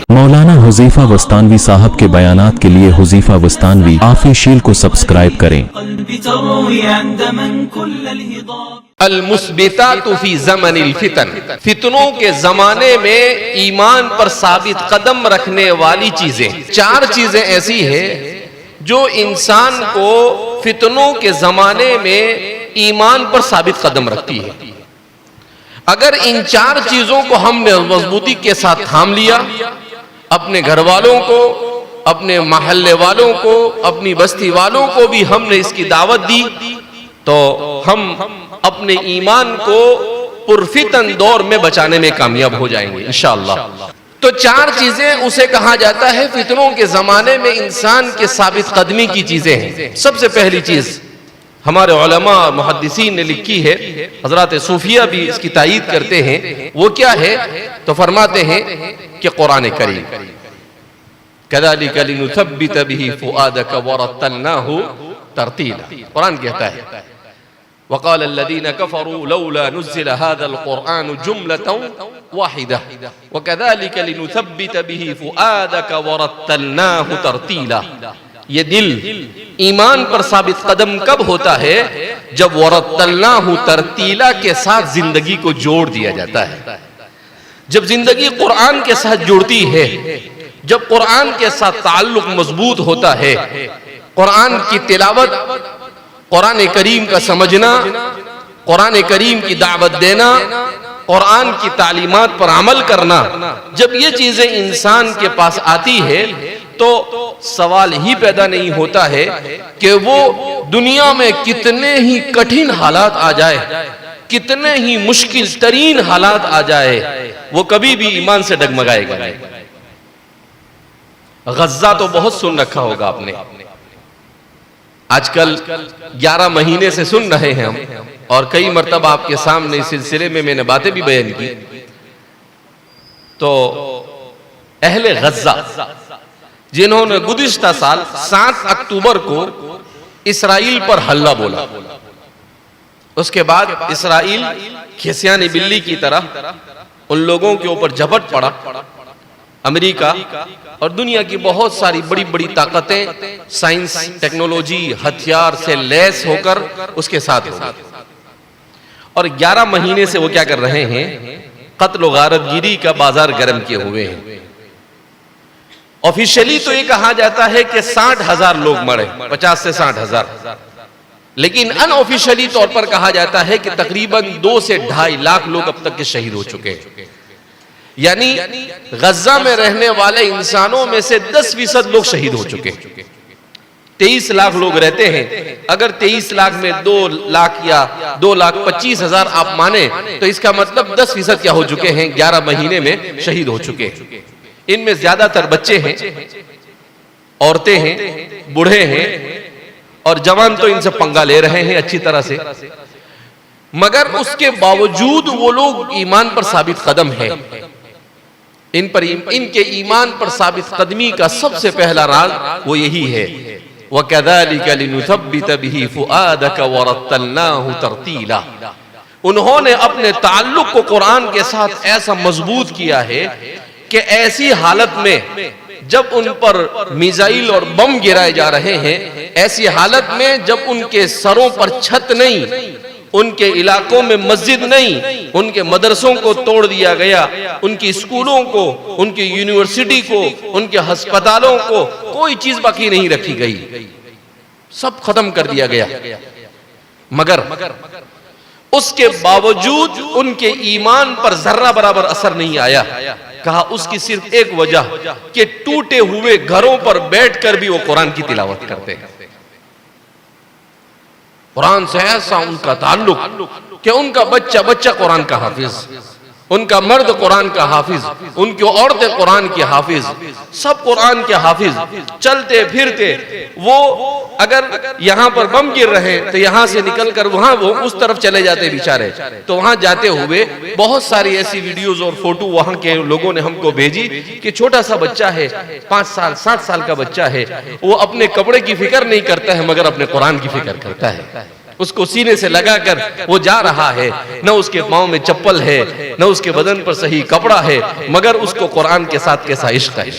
مولانا حذیفہ وستانوی صاحب کے بیانات کے لیے حذیفہ وستانوی آفیشیل کو سبسکرائب کریں۔ المثبتات فی زمن الفتن، فتنوں کے زمانے میں ایمان پر ثابت قدم رکھنے والی چیزیں، چار چیزیں ایسی ہیں جو انسان کو فتنوں کے زمانے میں ایمان پر ثابت قدم رکھتی ہے۔ اگر ان چار چیزوں کو ہم نے مضبوطی کے ساتھ تھام لیا، اپنے گھر والوں کو، اپنے محلے والوں کو، اپنی بستی والوں کو بھی ہم نے اس کی دعوت دی، تو ہم اپنے ایمان کو پرفتن دور میں بچانے میں کامیاب ہو جائیں گے انشاءاللہ۔ تو چار چیزیں اسے کہا جاتا ہے فتنوں کے زمانے میں انسان کے ثابت قدمی کی چیزیں ہیں۔ سب سے پہلی چیز ہمارے علماء اور محدثین نے لکھی ہے، حضرات صوفیہ بھی اس کی تائید کرتے ہیں، وہ کیا ہے؟ تو فرماتے ہیں کہ قرآن کریم، كَذَلِكَ لِنُثَبِّتَ بِهِ فُؤَادَكَ وَرَتَّلْنَاهُ تَرْتِيلًا، قرآن کہتا ہے وقال الذين كفروا لولا نزل هذا القرآن جملة واحدة وكذلك لنثبت به فؤادك ورتلناه ترتيلا۔ یہ دل ایمان پر ثابت قدم کب ہوتا ہے؟ جب ورتلناہ ترتیلا کے ساتھ زندگی کو جوڑ دیا جاتا ہے۔ جب زندگی قرآن کے ساتھ جڑتی ہے، جب قرآن کے ساتھ تعلق مضبوط ہوتا ہے، قرآن کی تلاوت، قرآن کریم کا سمجھنا، قرآن کریم کی دعوت دینا، قرآن کی تعلیمات پر عمل کرنا، جب یہ چیزیں انسان کے پاس آتی ہے تو سوال ہی پیدا نہیں ہوتا ہے کہ وہ دنیا میں کتنے ہی کٹھن حالات آ جائے، کتنے ہی مشکل ترین حالات آ جائے، وہ کبھی بھی ایمان سے ڈگمگائے گا نہیں۔ غزہ تو بہت سن رکھا ہوگا آپ نے، آج کل 11 مہینے سے سن رہے ہیں ہم، اور کئی مرتبہ آپ کے سامنے اس سلسلے میں نے باتیں بھی بیان کی۔ تو اہل غزہ جنہوں نے گزشتہ سال 7 اکتوبر کو اسرائیل پر حملہ بولا، اس کے بعد اسرائیل کھسیانی بلی کی طرح ان لوگوں کے اوپر جھپٹ پڑا، امریکہ اور دنیا کی بہت ساری بڑی بڑی طاقتیں سائنس، ٹیکنالوجی، ہتھیار سے لیس ہو کر اس کے ساتھ ہو گئی، اور 11 مہینے سے وہ کیا کر رہے ہیں؟ قتل و غارت گیری کا بازار گرم کیے ہوئے ہیں۔ آفیشلی تو یہ کہا جاتا ہے کہ 60,000 لوگ مرے، 50 سے 60,000، لیکن ان آفیشلی طور پر کہا جاتا ہے کہ تقریباً 2 سے 2.5 لاکھ لوگ اب تک کے شہید ہو چکے ہیں۔ یعنی غزہ میں رہنے والے انسانوں میں سے 10% لوگ شہید ہو چکے ہیں۔ 23 لاکھ لوگ رہتے ہیں، اگر 23 لاکھ میں 2 لاکھ یا 2,25,000 آپ مانیں تو اس کا مطلب 10% کیا ہو چکے ہیں؟ 11 مہینے میں شہید ہو چکے ہیں۔ ان میں زیادہ تر بچے ہیں، عورتیں ہیں، بوڑھے ہیں، اور جوان تو ان سے پنگا لے رہے ہیں اچھی طرح سے، مگر اس کے باوجود وہ لوگ ایمان پر ثابت قدم ہیں۔ ان کے ایمان پر ثابت قدمی کا سب سے پہلا راز وہ یہی ہے، وَكَذَلِكَ لِنُثَبِّتَ بِهِ فُؤَادَكَ وَرَتَّلْنَاهُ تَرْتِيلًا۔ انہوں نے اپنے تعلق کو قرآن کے ساتھ ایسا مضبوط کیا ہے کہ ایسی حالت میں جب ان پر میزائل اور بم گرائے جا رہے ہیں، ایسی حالت میں جب ان کے سروں پر چھت نہیں، ان کے علاقوں میں مسجد نہیں، ان کے مدرسوں کو توڑ دیا گیا، ان کی اسکولوں کو، ان کی یونیورسٹی کو، ان کے ہسپتالوں کو کوئی چیز باقی نہیں رکھی گئی، سب ختم کر دیا گیا، مگر اس کے باوجود ان کے ایمان پر ذرہ برابر اثر نہیں آیا۔ کہا اس کی صرف ایک وجہ کہ ٹوٹے ہوئے گھروں پر بیٹھ کر بھی وہ قرآن کی تلاوت کرتے ہیں۔ قرآن سے ایسا ان کا تعلق کہ ان کا بچہ قرآن کا حافظ، ان کا مرد قرآن کا حافظ، ان کی عورتیں قرآن کی حافظ، سب قرآن کے حافظ، چلتے پھرتے وہ اگر یہاں پر بم گر رہے ہیں تو یہاں سے نکل کر وہاں وہ اس طرف چلے جاتے بیچارے، تو وہاں جاتے ہوئے بہت ساری ایسی ویڈیوز اور فوٹو وہاں کے لوگوں نے ہم کو بھیجی کہ چھوٹا سا بچہ ہے، 5 سال 7 سال کا بچہ ہے، وہ اپنے کپڑے کی فکر نہیں کرتا ہے مگر اپنے قرآن کی فکر کرتا ہے۔ اس کو سینے سے لگا کر وہ جا رہا ہے، نہ اس کے پاؤں میں چپل ہے، نہ اس کے بدن پر صحیح کپڑا ہے، مگر اس کو قرآن کے ساتھ کیسا عشق ہے۔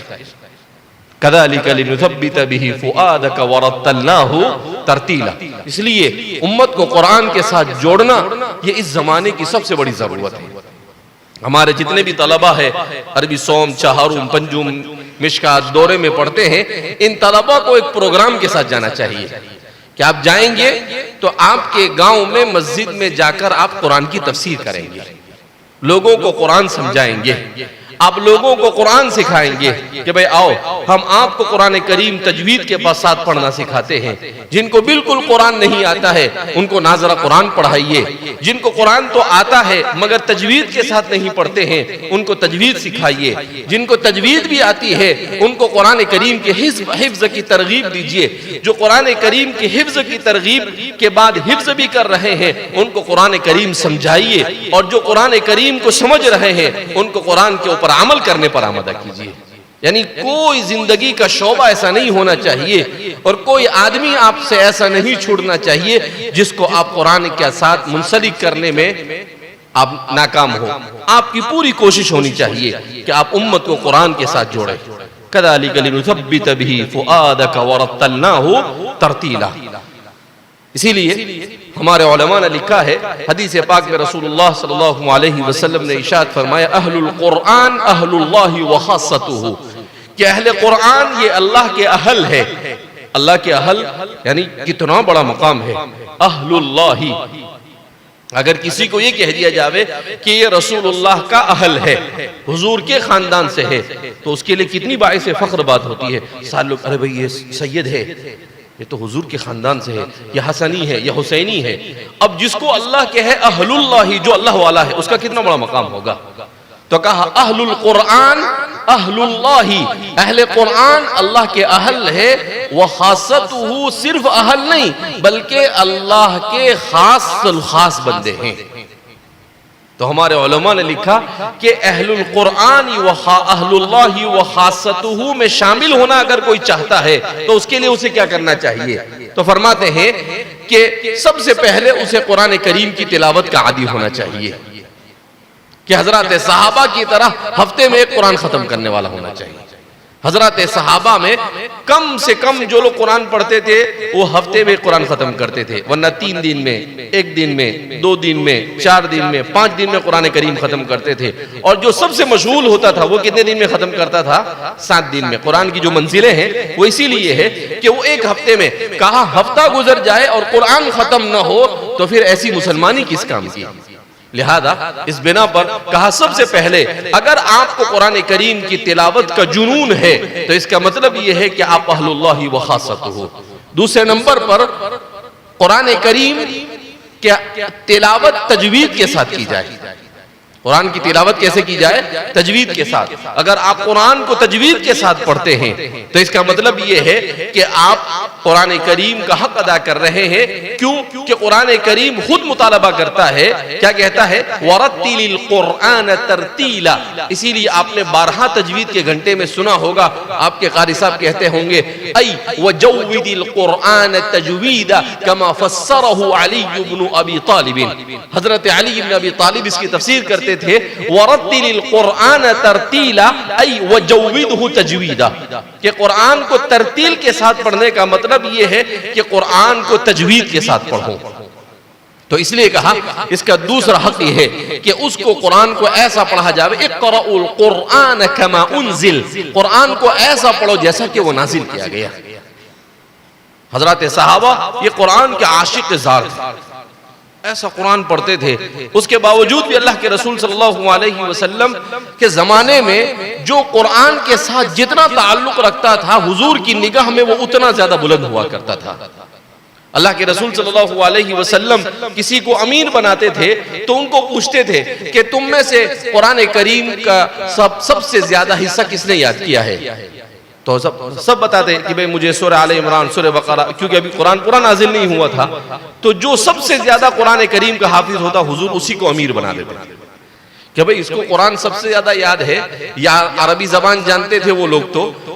كَذَلِكَ لِنُثَبِّتَ بِهِ فُؤَادَكَ وَرَتَّلْنَاهُ تَرْتِيلًا۔ اس لیے امت کو قرآن کے ساتھ جوڑنا یہ اس زمانے کی سب سے بڑی ضرورت ہے۔ ہمارے جتنے بھی طلبہ ہیں عربی سوم، چہارم، پنجم، مشکات دورے میں پڑھتے ہیں، ان طلبہ کو ایک پروگرام کے ساتھ جانا چاہیے کہ آپ جائیں گے تو آپ کے گاؤں میں مسجد میں جا کر آپ قرآن کی تفسیر کریں گے، لوگوں کو قرآن سمجھائیں گے، آپ لوگوں کو قرآن سکھائیں گے کہ بھئی آؤ ہم آپ کو قرآن کریم تجوید کے پاس ساتھ پڑھنا سکھاتے ہیں۔ جن کو بالکل قرآن نہیں آتا ہے ان کو ناظرہ قرآن پڑھائیے، جن کو قرآن تو آتا ہے مگر تجوید کے ساتھ نہیں پڑھتے ہیں ان کو تجوید سکھائیے، جن کو تجوید بھی آتی ہے ان کو قرآن کریم کے حفظ کی ترغیب دیجئے، جو قرآن کریم کے حفظ کی ترغیب کے بعد حفظ بھی کر رہے ہیں ان کو قرآن کریم سمجھائیے، اور جو قرآن کریم کو سمجھ رہے ہیں ان کو قرآن کے اوپر عمل کرنے پر آمادہ کیجیے۔ یعنی کوئی زندگی کا شعبہ ایسا نہیں ہونا چاہیے اور کوئی آدمی آپ سے ایسا نہیں چھوڑنا چاہیے جس کو آپ قرآن کے ساتھ منسلک کرنے میں آپ ناکام ہو۔ آپ کی پوری کوشش ہونی چاہیے کہ آپ امت کو قرآن کے ساتھ جوڑیں۔ كَذَلِكَ لِنُثَبِّتَ بِهِ فُؤَادَكَ وَرَتَّلْنَاهُ تَرْتِيلًا۔ اسی لیے ہمارے علماء نے لکھا ہے، حدیث پاک میں رسول اللہ صلی اللہ علیہ وسلم نے ارشاد فرمایا اہل القرآن اہل اللہ وخاصتہ، کہ اہل قرآن یہ اللہ کے اہل ہے۔ اللہ کے اہل یعنی کتنا بڑا مقام ہے۔ اہل اللہ، اگر کسی کو یہ کہہ دیا جاوے کہ یہ رسول اللہ کا اہل ہے، حضور کے خاندان سے ہے، تو اس کے لئے کتنی باعث فخر بات ہوتی ہے۔ سال لوگ ارے بھئی یہ سید ہے، یہ تو حضور کے خاندان سے ہے، یہ حسنی ہے، یہ حسینی ہے۔ اب جس کو اللہ کہے اہل اللہ، جو اللہ والا ہے، اس کا کتنا بڑا مقام ہوگا۔ تو کہا اہل القرآن اہل اللہ، اہل قرآن اللہ کے اہل ہے، وخاصتہ صرف اہل نہیں بلکہ اللہ کے خاص بندے ہیں۔ تو ہمارے علماء نے لکھا کہ اہل القرآن اہل اللہ وخاصتہ میں شامل ہونا اگر کوئی چاہتا ہے تو اس کے لیے اسے کیا کرنا چاہیے؟ تو فرماتے ہیں کہ سب سے پہلے اسے قرآن کریم کی تلاوت کا عادی ہونا چاہیے، کہ حضرات صحابہ کی طرح ہفتے میں ایک قرآن ختم کرنے والا ہونا چاہیے۔ حضرات صحابہ میں کم سے کم جو لوگ قرآن پڑھتے تھے وہ ہفتے میں قرآن ختم کرتے تھے، ورنہ 3 دن میں، 1 دن میں، 2 دن میں، 4 دن میں، 5 دن میں قرآن کریم ختم کرتے تھے۔ اور جو سب سے مشغول ہوتا تھا وہ کتنے دن میں ختم کرتا تھا؟ 7 دن میں۔ قرآن کی جو منزلیں ہیں وہ اسی لیے ہے کہ وہ ایک ہفتے میں، کہا ہفتہ گزر جائے اور قرآن ختم نہ ہو تو پھر ایسی مسلمانی کس کام کی؟ لہذا اس بنا پر کہا سب سے پہلے اگر آپ کو قرآن کریم کی تلاوت کا جنون ہے تو اس کا مطلب یہ ہے کہ آپ اہل اللہ وخاصتہ ہو۔ دوسرے نمبر پر قرآن کریم کی تلاوت تجوید کے ساتھ کی جائے۔ قرآن کی تلاوت کیسے کی جائے؟ تجوید کے ساتھ۔ اگر آپ قرآن کو تجوید کے ساتھ پڑھتے ہیں تو اس کا مطلب یہ ہے کہ آپ قرآن کریم کا حق ادا کر رہے ہیں۔ کیوں کہ قرآن کریم خود مطالبہ کرتا ہے، کیا کہتا ہے؟ وَرَتِّلِ الْقُرْآنَ تَرْتِيلًا۔ اسی لیے آپ نے 12 تجوید کے گھنٹے میں سنا ہوگا، آپ کے قاری صاحب کہتے ہوں گے اَيْ وَجَوِّدِ الْقُرْآنَ تَجْوِيدًا كَمَا فَسَّرَهُ عَلِيُّ بْنُ أَبِي طَالِبٍ۔ حضرت علی بن ابی طالب اس کی تفسیر کرتے تھے وَرَتِّلِ الْقُرْآنَ تَرْتِيلًا أَيْ وَجَوِّدْهُ تَجْوِيدًا، کہ قرآن کو ترتیل کے ساتھ پڑھنے کا مطلب یہ ہے کہ قرآن کو تجوید کے ساتھ پڑھو۔ تو اس لیے کہا اس کا دوسرا حق یہ ہے کہ اس کو قرآن کو ایسا پڑھا جائے اقرأوا القرآن كما انزل، قرآن کو ایسا پڑھو جیسا کہ وہ نازل کیا گیا۔ حضرات صحابہ یہ قرآن کے عاشق زار تھے، ایسا قرآن پڑھتے تھے۔ اس کے باوجود بھی اللہ کے رسول صلی اللہ علیہ وسلم کے زمانے میں جو قرآن کے ساتھ جتنا تعلق رکھتا تھا حضور کی نگاہ میں وہ اتنا زیادہ بلند ہوا کرتا تھا۔ اللہ کے رسول صلی اللہ علیہ وسلم کسی کو امیر بناتے تھے تو ان کو پوچھتے تھے کہ تم میں سے قرآن کریم کا سب سے زیادہ حصہ کس نے یاد کیا ہے؟ تو سب بتاتے کہ بھئی مجھے سورہ آل عمران، سورہ بقرہ، کیونکہ ابھی قرآن پورا نازل نہیں ہوا تھا، تو جو سب سے زیادہ قرآن کریم کا حافظ ہوتا حضور اسی کو امیر بنا دیتے، کہ بھئی اس کو قرآن سب سے زیادہ یاد ہے، یا عربی زبان جانتے تھے وہ لوگ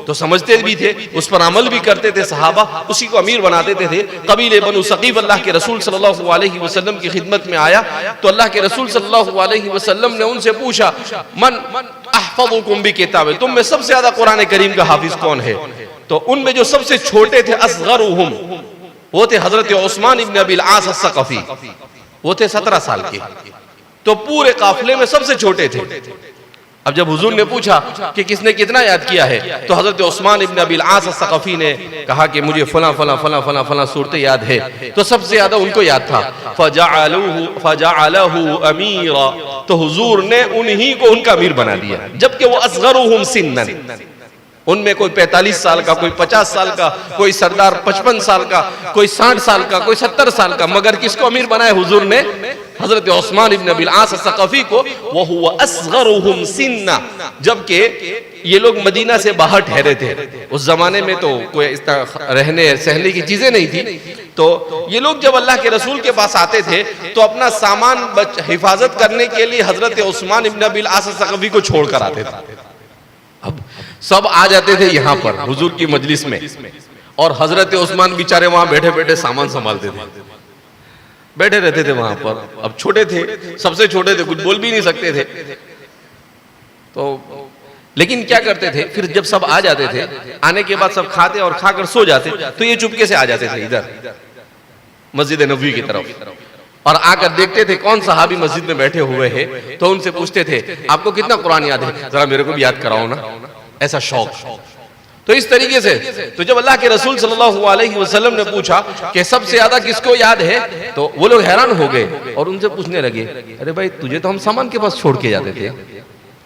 تو سمجھتے بھی تھے، اس پر عمل بھی کرتے تھے صحابہ، اسی کو امیر بنا دیتے تھے۔ قبیلے بنو ثقیف اللہ کے رسول صلی اللہ علیہ وسلم کی خدمت میں آیا تو اللہ کے رسول صلی اللہ علیہ وسلم نے ان سے پوچھا من احفظکم بکتاب، تم میں سب سے زیادہ قرآن کریم کا حافظ کون ہے؟ تو ان میں جو سب سے چھوٹے تھے اصغرہم، وہ تھے حضرت عثمان ابن ابی العاص الثقفی، وہ تھے 17 سال کے، تو پورے قافلے میں سب سے چھوٹے تھے۔ اب جب حضور نے پوچھا کہ کس نے کتنا یاد کیا ہے تو حضرت عثمان ابن ابی العاص الثقفی نے کہا کہ مجھے فلاں فلاں فلاں فلاں فلاں صورتیں یاد ہے، تو سب سے زیادہ ان کو یاد تھا۔ فَجَعَلَهُ أَمِيرًا، تو حضور نے انہی کو ان کا امیر بنا دیا، جبکہ وہ اصغرهم سنًا، ان میں کوئی 45 سال کا، کوئی 50 سال کا، کوئی سردار 55 سال کا، کوئی 60 سال کا، کوئی 70 سال کا، مگر کس کو امیر بنایا حضور نے؟ حضرت عثمان ابن ابی العاص الثقفی کو، وَهُوَ أَصْغَرُهُمْ سِنًّا، جبکہ یہ لوگ مدینہ سے باہر ٹھہرے تھے۔ اس زمانے میں تو کوئی اس طرح رہنے سہنے کی چیزیں نہیں تھی، تو یہ لوگ جب اللہ کے رسول کے پاس آتے تھے تو اپنا سامان حفاظت کرنے کے لیے حضرت عثمان ابن ابی العاص الثقفی کو چھوڑ کر آتے تھے۔ اب سب آ جاتے تھے یہاں پر حضور کی مجلس میں، اور حضرت عثمان بیچارے وہاں بیٹھے بیٹھے سامان سنبھالتے تھے، بیٹھے رہتے تھے وہاں پر۔ اب چھوٹے تھے، سب سے چھوٹے تھے، کچھ بول بھی نہیں سکتے تھے، تو لیکن کیا کرتے تھے پھر جب سب آ جاتے تھے، آنے کے بعد سب کھاتے اور کھا کر سو جاتے تو یہ چپکے سے آ جاتے تھے ادھر مسجد نبوی کی طرف، اور آ کر دیکھتے تھے کون صحابی مسجد میں بیٹھے ہوئے ہیں، تو ان سے پوچھتے تھے آپ کو کتنا قرآن یاد ہے، ذرا میرے کو بھی یاد کراؤ نا، ایسا شوق۔ تو اس طریقے سے تو جب اللہ کے رسول صلی اللہ علیہ وسلم نے پوچھا کہ سب سے زیادہ کس کو یاد ہے، تو وہ لوگ حیران ہو گئے اور ان سے پوچھنے لگے ارے بھائی تجھے تو ہم سامان کے پاس چھوڑ کے جاتے تھے،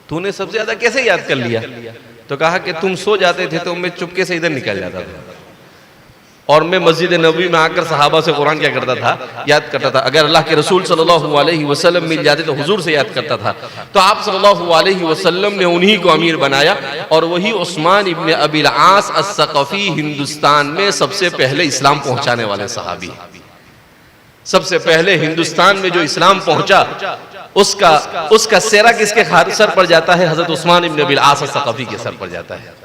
تو نے سب سے زیادہ کیسے یاد کر لیا؟ تو کہا کہ تم سو جاتے تھے تو میں چپکے سے ادھر نکل جاتا تھا، اور میں مسجد نبوی میں آ کر صحابہ سے قرآن کیا کرتا تھا، یاد کرتا تھا۔ اگر اللہ کے رسول صلی اللہ علیہ وسلم مل جاتے تو حضور سے یاد کرتا تھا، تو آپ صلی اللہ علیہ وسلم نے انہی کو امیر بنایا، اور وہی عثمان ابن ابی العاص الثقفی ہندوستان میں سب سے پہلے اسلام پہنچانے والے صحابی، سب سے پہلے ہندوستان میں جو اسلام پہنچا اس کا سیرا کس کے سر پر جاتا ہے؟ حضرت عثمان ابن ابی العاص الثقفی کے سر پر جاتا ہے۔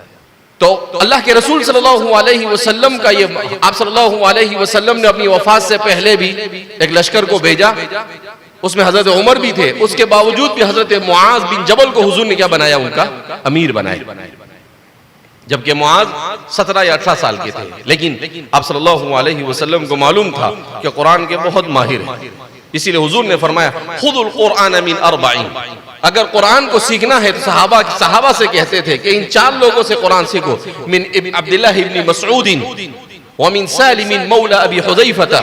تو اللہ کے رسول صلی اللہ علیہ وسلم کا یہ، آپ صلی اللہ علیہ وسلم نے اپنی وفات سے پہلے بھی ایک لشکر کو بھیجا، اس میں حضرت عمر بھی تھے، اس کے باوجود بھی حضرت معاذ بن جبل کو حضور نے کیا بنایا؟ ان کا امیر بنایا، جبکہ معاذ 17 یا 18 سال کے تھے، لیکن آپ صلی اللہ علیہ وسلم کو معلوم تھا کہ قرآن کے بہت ماہر ہیں، اسی لیے حضور نے فرمایا خذ القرآن من 40، اگر قرآن کو سیکھنا ہے تو صحابہ سے کہتے تھے کہ ان 4 لوگوں سے قرآن سیکھو، من عبداللہ ابن مسعود ومن سالم مولا ابی حذیفہ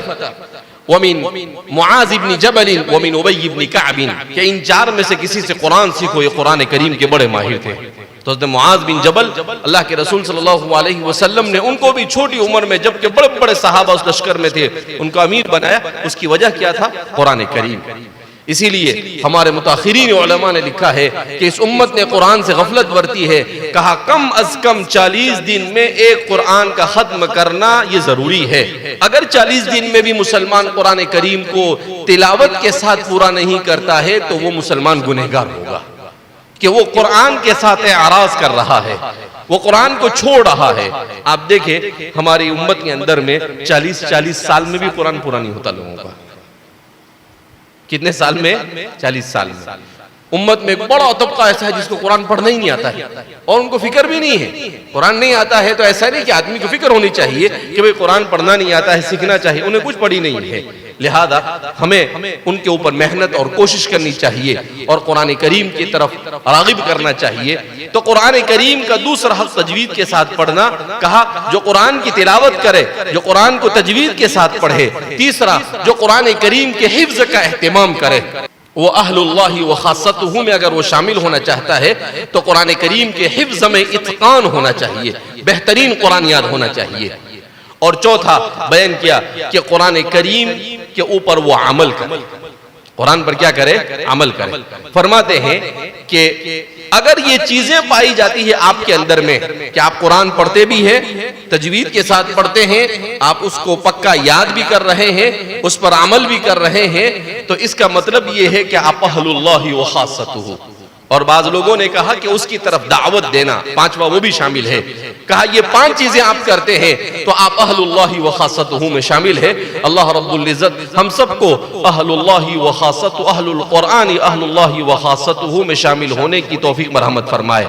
ومن معاذ ابن جبل ومن ابی ابن کعب، کہ ان 4 میں سے کسی سے قرآن سیکھو، یہ قرآن کریم کے بڑے ماہر تھے۔ تو حضرت معاذ بن جبل اللہ کے رسول صلی اللہ علیہ وسلم نے ان کو بھی چھوٹی عمر میں، جبکہ بڑے بڑے صحابہ اس لشکر میں تھے، ان کو امیر بنایا۔ اس کی وجہ کیا تھا؟ قرآن کریم۔ اسی لیے ہمارے متاخرین علماء نے لکھا ہے کہ اس امت نے قرآن سے غفلت برتی ہے، کہا کم از کم 40 دن میں ایک قرآن کا ختم کرنا یہ ضروری ہے۔ اگر 40 دن میں بھی مسلمان قرآن کریم کو تلاوت کے ساتھ پورا نہیں کرتا ہے تو وہ مسلمان گنہگار ہوگا، کہ وہ قرآن کے ساتھ اعراض کر رہا ہے، وہ قرآن کو چھوڑ رہا ہے۔ آپ دیکھیں ہماری امت کے اندر میں 40 سال میں بھی قرآن پورا نہیں ہوتا لوگوں کا۔ کتنے سال میں؟ 40 سال میں۔ امت میں ایک بڑا طبقہ ایسا ہے جس کو قرآن پڑھنا ہی نہیں آتا ہے، اور ان کو فکر بھی نہیں ہے۔ قرآن نہیں آتا ہے تو ایسا نہیں کہ آدمی کو فکر ہونی چاہیے کہ بھئی قرآن پڑھنا نہیں آتا ہے، سیکھنا چاہیے، انہیں کچھ پڑھی نہیں ہے۔ لہذا ہمیں ان کے اوپر محنت اور کوشش کرنی چاہیے اور قرآن کریم کی طرف راغب کرنا چاہیے۔ تو قرآن کریم کا دوسرا حق تجوید کے ساتھ پڑھنا، کہا جو قرآن کی تلاوت کرے، جو قرآن کو تجوید کے ساتھ پڑھے۔ تیسرا جو قرآن کریم کے حفظ کا اہتمام کرے، وہ اہل اللہ و خاصتہ میں اگر وہ شامل ہونا چاہتا ہے تو قرآن کریم کے حفظ میں اتقان ہونا چاہیے، بہترین قرآن یاد ہونا چاہیے۔ اور چوتھا بیان کیا کہ قرآن کریم کے اوپر وہ عمل کرے، قرآن پر کیا کرے؟ عمل کرے۔ فرماتے ہیں کہ اگر یہ چیزیں پائی جاتی ہے آپ کے اندر میں کہ آپ قرآن پڑھتے بھی ہیں، تجوید کے ساتھ پڑھتے ہیں، آپ اس کو پکا یاد بھی کر رہے ہیں، اس پر عمل بھی کر رہے ہیں، تو اس کا مطلب یہ ہے کہ آپ اہل اللہ و خاصتہ۔ اور بعض لوگوں نے کہا کہ اس کی طرف دعوت دینا، پانچواں وہ بھی شامل ہے، کہا یہ 5 چیزیں آپ کرتے ہیں تو آپ اہل اللہ و خاصتہ میں شامل ہے۔ اللہ رب العزت ہم سب کو اہل اللہ و خاصتہ، اہل القرآن اہل اللہ و خاصتہ میں شامل ہونے کی توفیق مرحمت فرمائے۔